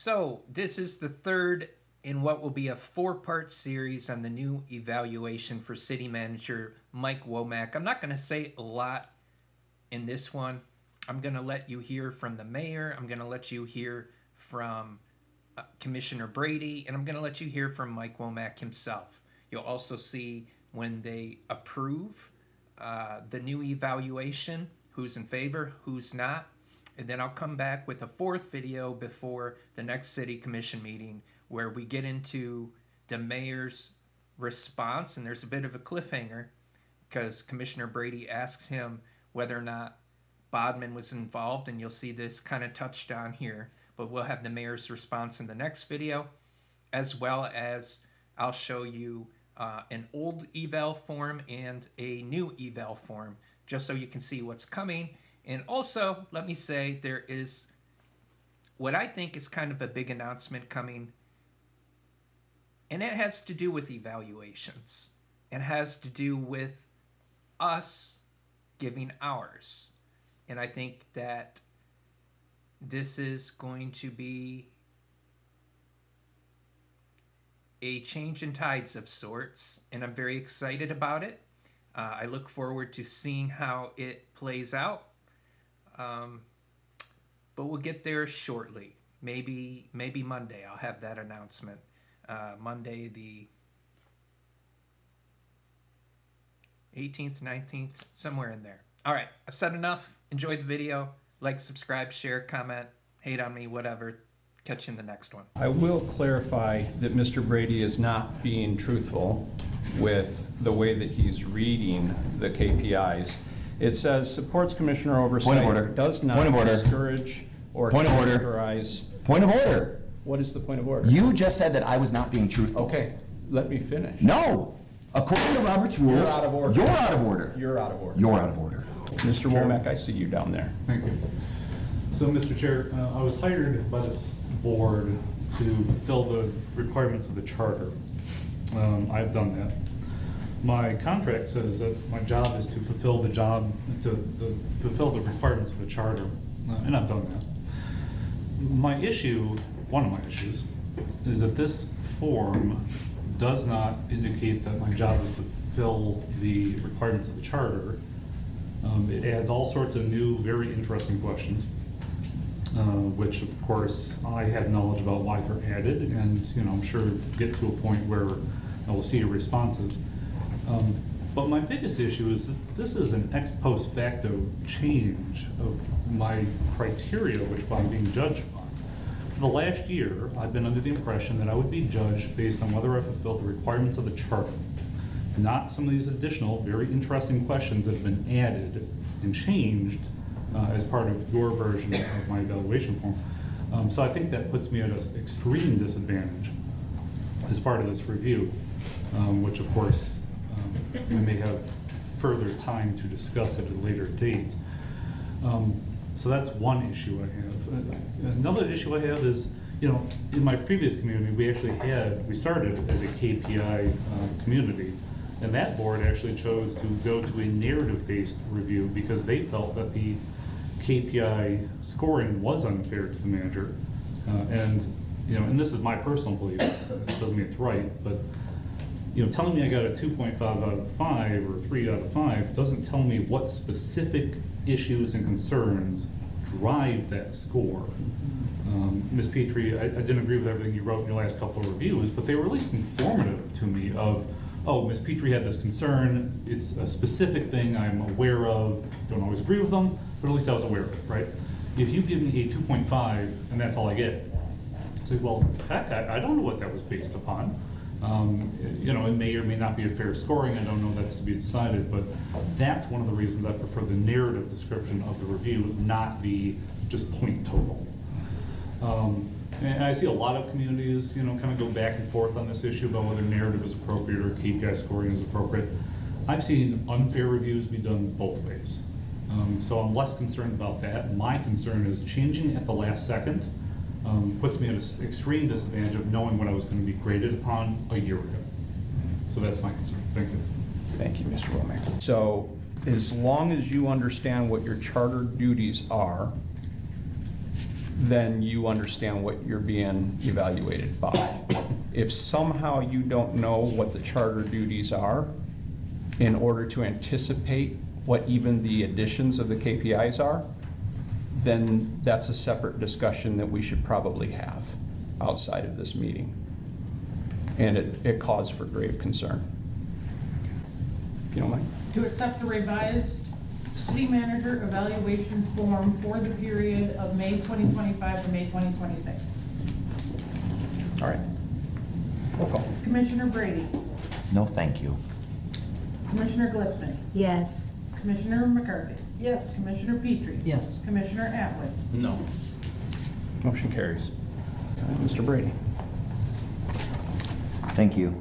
So, this is the third in what will be a four-part series on the new evaluation for City Manager Mike Womack. I'm not going to say a lot in this one. I'm going to let you hear from the mayor. I'm going to let you hear from Commissioner Brady, and I'm going to let you hear from Mike Womack himself. You'll also see when they approve the new evaluation, who's in favor, who's not. And then I'll come back with a fourth video before the next city commission meeting where we get into the mayor's response. And there's a bit of a cliffhanger because Commissioner Brady asks him whether or not Bodman was involved. And you'll see this kind of touched on here. But we'll have the mayor's response in the next video, as well as I'll show you an old eval form and a new eval form, just so you can see what's coming. And also, let me say, there is what I think is kind of a big announcement coming, and it has to do with evaluations. It has to do with us giving ours. And I think that this is going to be a change in tides of sorts, and I'm very excited about it. I look forward to seeing how it plays out. But we'll get there shortly. Maybe Monday I'll have that announcement. Monday the 18th, 19th, somewhere in there. All right, I've said enough. Enjoy the video. Like, subscribe, share, comment, hate on me, whatever. Catch you in the next one. I will clarify that Mr. Brady is not being truthful with the way that he's reading the KPIs. It says supports commissioner oversight. Point of order. Does not Point of order. discourage or Point of order. categorize. Point of order. What is the point of order? You just said that I was not being truthful. Okay, let me finish. No. According to Robert's rules, You're out of order. You're out of order. You're out of order. You're out of order. Mr. Womack, I see you down there. Thank you. So, Mr. Chair, I was hired by this board to fulfill the requirements of the charter. I've done that. My contract says that my job is to fulfill the fulfill the requirements of the charter, and I've done that. My issue, one of my issues, is that this form does not indicate that my job is to fill the requirements of the charter. It adds all sorts of new, very interesting questions, which of course I have knowledge about why they're added, and I'm sure get to a point where I will see your responses. But my biggest issue is that this is an ex post facto change of my criteria, which I'm being judged on. For the last year, I've been under the impression that I would be judged based on whether I fulfilled the requirements of the charter, not some of these additional, very interesting questions that have been added and changed as part of your version of my evaluation form. So I think that puts me at an extreme disadvantage as part of this review, which of course we may have further time to discuss at a later date. So that's one issue I have. Another issue I have is, in my previous community, we started as a KPI community, and that board actually chose to go to a narrative-based review because they felt that the KPI scoring was unfair to the manager. And this is my personal belief, it doesn't mean it's right, but telling me I got a 2.5 out of 5 or 3 out of 5 doesn't tell me what specific issues and concerns drive that score. Ms. Petrie, I didn't agree with everything you wrote in your last couple of reviews, but they were at least informative to me of, oh, Ms. Petrie had this concern, it's a specific thing I'm aware of, don't always agree with them, but at least I was aware of it, right? If you give me a 2.5 and that's all I get, it's like, well, heck, I don't know what that was based upon. It may or may not be a fair scoring, I don't know, that's to be decided, but that's one of the reasons I prefer the narrative description of the review, not the just point total. And I see a lot of communities, kind of go back and forth on this issue about whether narrative is appropriate or KPI scoring is appropriate. I've seen unfair reviews be done both ways. So I'm less concerned about that. My concern is changing at the last second puts me at an extreme disadvantage of knowing what I was going to be graded upon a year ago. So that's my concern. Thank you. Thank you, Mr. Womack. So as long as you understand what your charter duties are, then you understand what you're being evaluated by. If somehow you don't know what the charter duties are, in order to anticipate what even the additions of the KPIs are, then that's a separate discussion that we should probably have outside of this meeting. And it caused for grave concern. If you don't mind. To accept the revised city manager evaluation form for the period of May 2025 to May 2026. All right. Roll call. Commissioner Brady, No, thank you. Commissioner Glissman, Yes. Commissioner McCarthy. Yes. Commissioner Petrie. Yes. Commissioner Atwood. No. Motion carries. Mr. Brady. Thank you.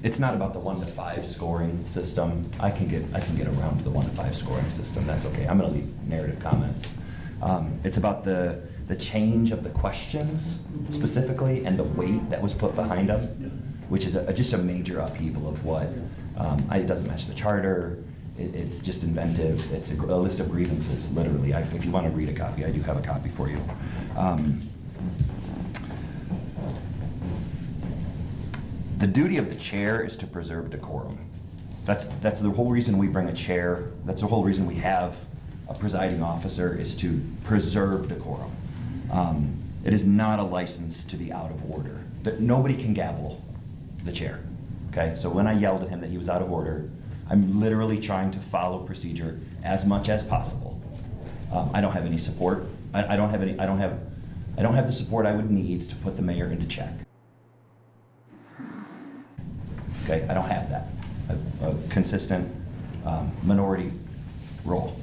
It's not about the 1 to 5 scoring system. I can get around to the 1 to 5 scoring system. That's okay. I'm going to leave narrative comments. It's about the change of the questions specifically and the weight that was put behind them, which is just a major upheaval of what it doesn't match the charter. It's just inventive. It's a list of grievances, literally. If you want to read a copy, I do have a copy for you. The duty of the chair is to preserve decorum. That's the whole reason we bring a chair. That's the whole reason we have a presiding officer, is to preserve decorum. It is not a license to be out of order. Nobody can gavel the chair. Okay, so when I yelled at him that he was out of order, I'm literally trying to follow procedure as much as possible. I don't have any support. I don't have the support I would need to put the mayor into check. Okay, I don't have that. A consistent minority role.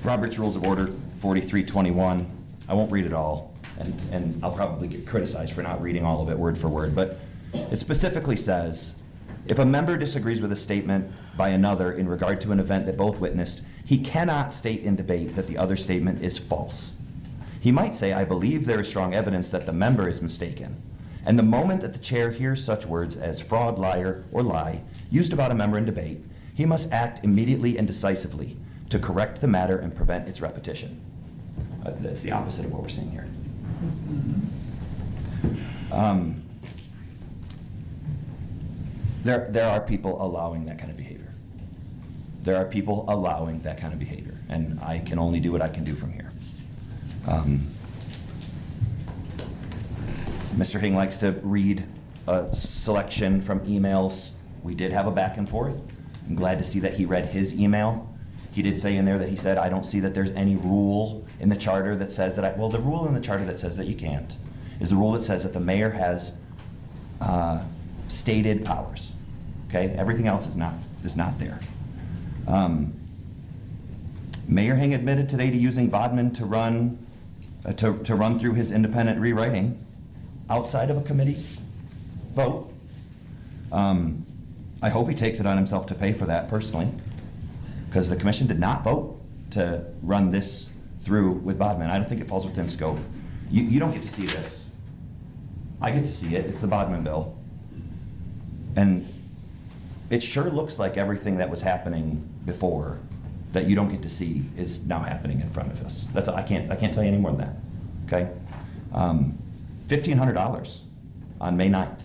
Robert's Rules of Order 4321. I won't read it all, and I'll probably get criticized for not reading all of it word for word, but it specifically says, if a member disagrees with a statement by another in regard to an event that both witnessed, he cannot state in debate that the other statement is false. He might say, I believe there is strong evidence that the member is mistaken. And the moment that the chair hears such words as fraud, liar, or lie used about a member in debate, he must act immediately and decisively to correct the matter and prevent its repetition. That's the opposite of what we're seeing here. There are people allowing that kind of behavior. There are people allowing that kind of behavior, and I can only do what I can do from here. Mr. Hing likes to read a selection from emails. We did have a back and forth. I'm glad to see that he read his email. He did say in there that he said, I don't see that there's any rule in the charter that says that well, the rule in the charter that says that you can't is the rule that says that the mayor has stated powers. Okay, everything else is not there. Mayor Hing admitted today to using Bodman to run through his independent rewriting outside of a committee vote. I hope he takes it on himself to pay for that personally, because the commission did not vote to run this through with Bodman. I don't think it falls within scope. You don't get to see this. I get to see it. It's the Bodman bill. And it sure looks like everything that was happening before that you don't get to see is now happening in front of us. That's I can't tell you any more than that. Okay? $1,500 on May 9th.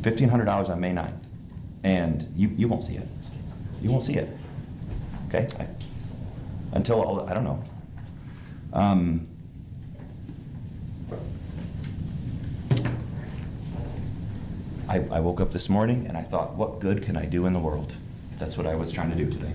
$1,500 on May 9th. And you won't see it. You won't see it. Okay? Until, I don't know. I woke up this morning and I thought, what good can I do in the world? That's what I was trying to do today.